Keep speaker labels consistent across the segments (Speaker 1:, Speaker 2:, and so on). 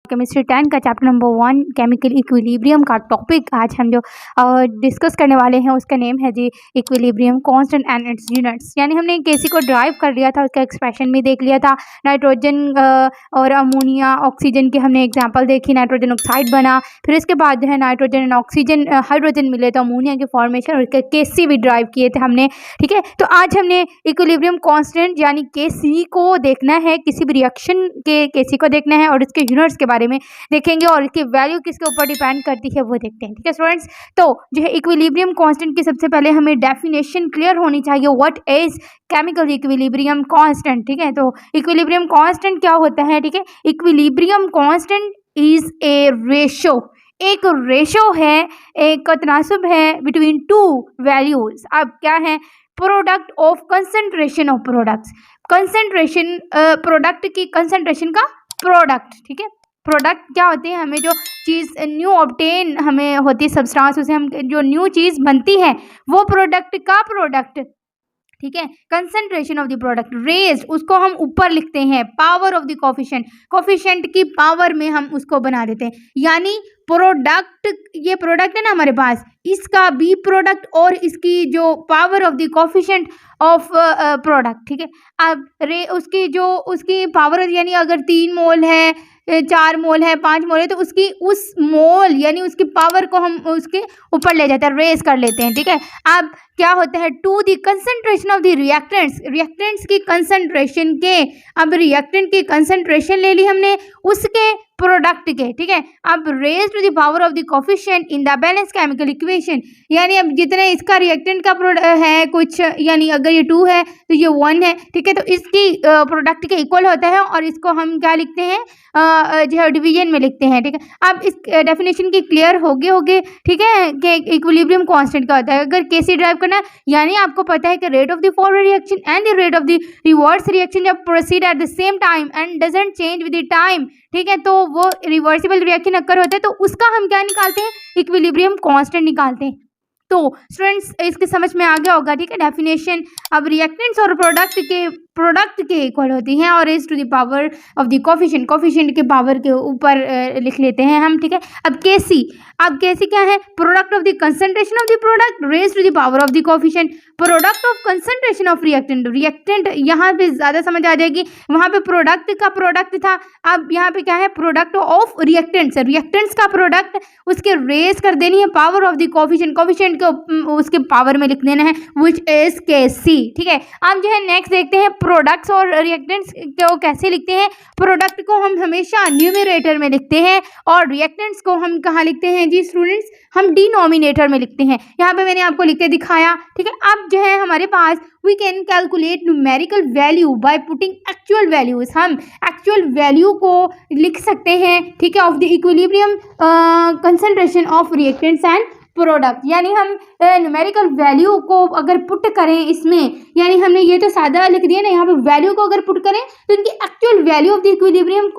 Speaker 1: Chemistry 10 का chapter number 1 chemical equilibrium का topic आज हम जो डिस्कस करने वाले हैं उसका नेम है जी equilibrium constant and its units. यानी हमने केसी को ड्राइव कर लिया था, उसका एक्सप्रेशन भी देख लिया था। नाइट्रोजन और अमोनिया ऑक्सीजन की हमने एग्जांपल देखी, नाइट्रोजन ऑक्साइड बना। फिर इसके बाद जो है नाइट्रोजन एंड ऑक्सीजन हाइड्रोजन मिले तो अमोनिया के फॉर्मेशन और उसके केसी भी ड्राइव किए थे हमने। ठीक है, तो आज हमने इक्विलिब्रियम कांस्टेंट यानी केसी को देखना है, किसी भी रिएक्शन के केसी को देखना है और इसके यूनिट्स के बारे में देखेंगे और इसकी वैल्यू किसके ऊपर डिपेंड करती है वो देखते हैं। ठीक है स्टूडेंट्स, तो जो है इक्विलिब्रियम कांस्टेंट की सबसे पहले हमें डेफिनेशन क्लियर होनी चाहिए, what is chemical equilibrium constant. ठीक है, तो इक्विलिब्रियम कांस्टेंट क्या होता है। ठीक है, equilibrium constant is a ratio, एक रेशो है, एक तनासुब है बिटवीन टू वैल्यूज। अब क्या है, product of concentration of products, concentration product की कंसंट्रेशन का प्रोडक्ट। ठीक है, प्रोडक्ट क्या होते हैं, हमें जो चीज़ न्यू ऑब्टेन हमें होती है सब्सटेंस, उसे हम जो न्यू चीज़ बनती है वो प्रोडक्ट का प्रोडक्ट। ठीक है, concentration of the product raise, उसको हम ऊपर लिखते हैं power of the coefficient, coefficient की पावर में हम उसको बना देते हैं। यानी प्रोडक्ट, ये प्रोडक्ट है ना हमारे पास, इसका बी प्रोडक्ट और इसकी जो power of the coefficient of product. ठीक है, अब उसकी जो उसकी पावर यानी अगर 3 मोल है, 4 मोल है, 5 मोल है, तो उसकी उस मोल यानी उसकी पावर को हम उसके ऊपर ले जाते हैं, रेज कर लेते हैं। ठीक है, अब क्या होता है, to the concentration of the reactants, reactants की कंसंट्रेशन के, अब रिएक्टेंट की कंसंट्रेशन ले ली हमने उसके प्रोडक्ट के। ठीक है, अब raise to the power of the coefficient in the balance chemical equation, यानी अब जितने इसका रिएक्टेंट का है कुछ, यानी अगर ये 2 है तो ये 1 है। ठीक है, तो इसकी प्रोडक्ट के इक्वल होता है और इसको हम क्या लिखते हैं, जो है डिवीजन में लिखते हैं। ठीक है, अब इस डेफिनेशन की क्लियर होगे। ठीक है, कि इक्विलिब्रियम कांस्टेंट क्या होता है। अगर केसी ड्राइव करना, यानी आपको पता है कि rate of the forward reaction and the rate of the reverse reaction जब proceed at the same time and doesn't change with the time, ठीक है, तो वो रिवर्सिबल रिएक्शन अक्कर होता है, तो उसका हम क्या निकालते हैं, इक्विलिब्रियम कांस्टेंट निकालते हैं। तो स्टूडेंट्स इसके समझ में आ गया होगा। ठीक है, डेफिनेशन अब रिएक्टेंट्स और प्रोडक्ट के इक्वल होती हैं और is to the power of the coefficient, coefficient के पावर के ऊपर लिख लेते हैं हम। ठीक है, अब केसी, अब केसी क्या है, product of the concentration of the product raise to the power of the coefficient, product of concentration of reactant, reactant यहाँ पे ज़्यादा समझ आ जाएगी, वहाँ पे प्रोडक्ट का प्रोडक्ट था, अब यहाँ पे क्या है, प्रोडक्ट ऑफ रिएक्टेंट्स, रिएक्टेंट्स का प्रोडक्ट उसके रेज कर देनी है power of the coefficient, coefficient को उसके पावर में लिख देना है विच इज केसी। ठीक है, अब जो है नेक्स्ट देखते हैं प्रोडक्ट्स और रिएक्टेंट्स को कैसे लिखते हैं। प्रोडक्ट को हम हमेशा न्यूमरेटर में लिखते हैं और रिएक्टेंट्स को हम कहाँ लिखते हैं जी स्टूडेंट्स, हम डिनोमिनेटर में लिखते हैं। यहाँ पे मैंने आपको लिख के दिखाया। ठीक है, अब जो है हमारे पास we can calculate numerical value by putting actual values, हम एक्चुअल वैल्यू को लिख सकते हैं। ठीक है, of the equilibrium concentration of reactants and product, यानी हम न्यूमेरिकल वैल्यू को अगर पुट करें इसमें, यानी हमने ये तो सादा लिख दिया ना, यहाँ पे वैल्यू को अगर पुट करें तो इनकी actual value of the equilibrium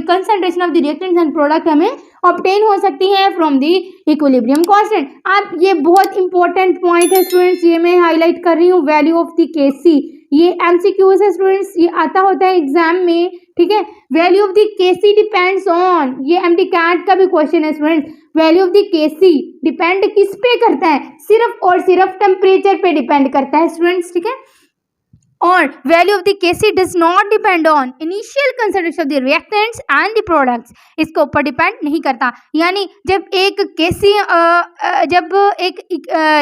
Speaker 1: concentration of the reactants and product हमें ऑब्टेन हो सकती है फ्रॉम द इक्विलिब्रियम कांस्टेंट। अब ये बहुत इंपॉर्टेंट पॉइंट है स्टूडेंट्स, ये मैं हाईलाइट कर रही हूँ, वैल्यू ऑफ द केसी, ये एमसीक्यूज है स्टूडेंट्स, ये आता होता है एग्जाम में। ठीक है, value of the KC depends on, ये एमटी कैट का भी क्वेश्चन है students, value of the KC depend किस पे करता है, सिर्फ और सिर्फ टेम्परेचर पे डिपेंड करता है स्टूडेंट्स। ठीक है, और value of the KC does not depend on initial concentration of the reactants and the products, इसके ऊपर डिपेंड नहीं करता। यानी जब एक केसी जब एक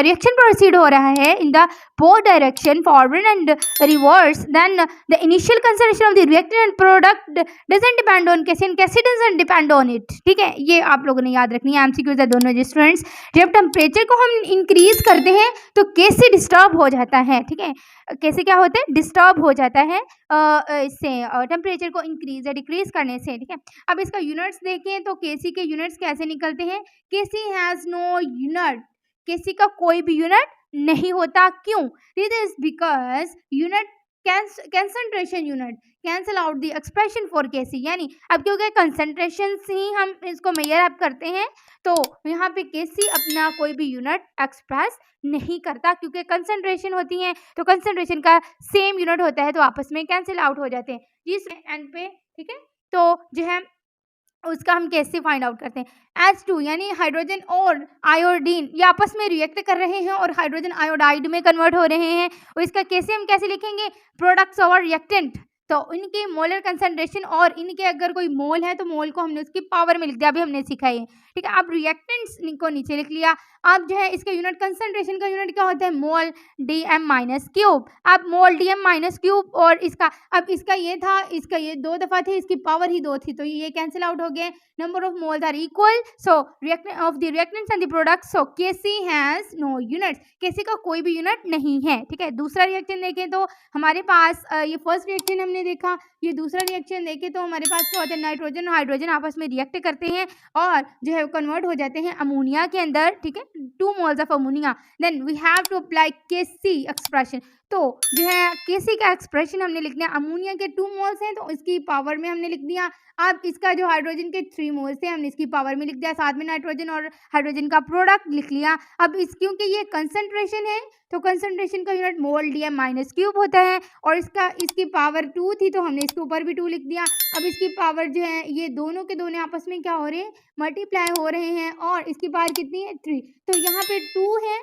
Speaker 1: रिएक्शन प्रोसीड हो रहा है in the both direction forward and reverse, then the initial concentration of the reactant and product doesn't depend on KC and KC doesn't depend on it. ठीक है, ये आप लोगों ने याद रखनी है, एमसीक्यूज है दोनों जी स्टूडेंट्स। जब टेम्परेचर को हम इंक्रीज करते हैं तो केसी डिस्टर्ब हो जाता है। ठीक है, कैसे क्या होता है, डिस्टर्ब हो जाता है इससे टेम्परेचर को इंक्रीज या डिक्रीज करने से। ठीक है, अब इसका यूनिट्स देखें तो केसी के यूनिट्स कैसे निकलते हैं, KC has no unit, KC का कोई भी यूनिट नहीं होता। क्यों, this is because unit concentration unit cancel out the expression for KC, यानी अब क्योंकि कंसंट्रेशन से ही हम इसको मेजर अप करते हैं तो यहाँ पे केसी अपना कोई भी यूनिट एक्सप्रेस नहीं करता, क्योंकि कंसंट्रेशन होती है तो कंसंट्रेशन का सेम यूनिट होता है तो आपस में कैंसिल आउट हो जाते हैं जिस एंड पे। ठीक है, तो जो है उसका हम कैसे फाइंड आउट करते हैं। H2 यानी हाइड्रोजन और आयोडीन ये आपस में रिएक्ट कर रहे हैं और हाइड्रोजन आयोडाइड में कन्वर्ट हो रहे हैं, और इसका हम कैसे लिखेंगे, प्रोडक्ट्स और रिएक्टेंट। तो इनके मोलर कंसंट्रेशन और इनके अगर कोई मोल है तो मोल को हमने उसकी पावर में लिख दिया, अभी हमने सीखा है, ठीक है। अब रिएक्टेंट्स को नीचे लिख लिया। अब जो है इसका यूनिट कंसंट्रेशन का यूनिट क्या होता है, मोल DM माइनस क्यूब। अब मोल DM माइनस क्यूब और इसका, अब इसका ये था, इसका ये 2 दफ़ा थी, इसकी पावर ही 2 थी, तो ये कैंसिल आउट हो गए। Number of moles are equal, so reactant of the reactants and the products, so Kc has no units, Kc का कोई भी यूनिट नहीं है, ठीक है। दूसरा रिएक्शन देखें तो हमारे पास ये फर्स्ट रिएक्शन हमने देखा, ये दूसरा रिएक्शन देखें तो हमारे पास क्या होता है, नाइट्रोजन और हाइड्रोजन आपस में रिएक्ट करते हैं और जो है कन्वर्ट हो जाते हैं अमोनिया के अंदर, ठीक है, 2 moles of ammonia. Then we have to apply Kc expression, तो जो है Kc का एक्सप्रेशन हमने लिख दिया, अमोनिया के 2 मोल्स हैं तो इसकी पावर में हमने लिख दिया। अब इसका जो हाइड्रोजन के 3 मोल्स थे हमने इसकी पावर में लिख दिया, साथ में नाइट्रोजन और हाइड्रोजन का प्रोडक्ट लिख लिया। अब इस क्योंकि ये कंसंट्रेशन है तो कंसंट्रेशन का unit mole DM minus cube होता है, और इसकी पावर 2 थी तो हमने इसके ऊपर भी 2 लिख दिया। अब इसकी पावर जो है ये दोनों के दोनों आपस में क्या हो रहे हैं, मल्टीप्लाई हो रहे हैं, और इसकी पावर कितनी है, 3, तो यहाँ पे 2 है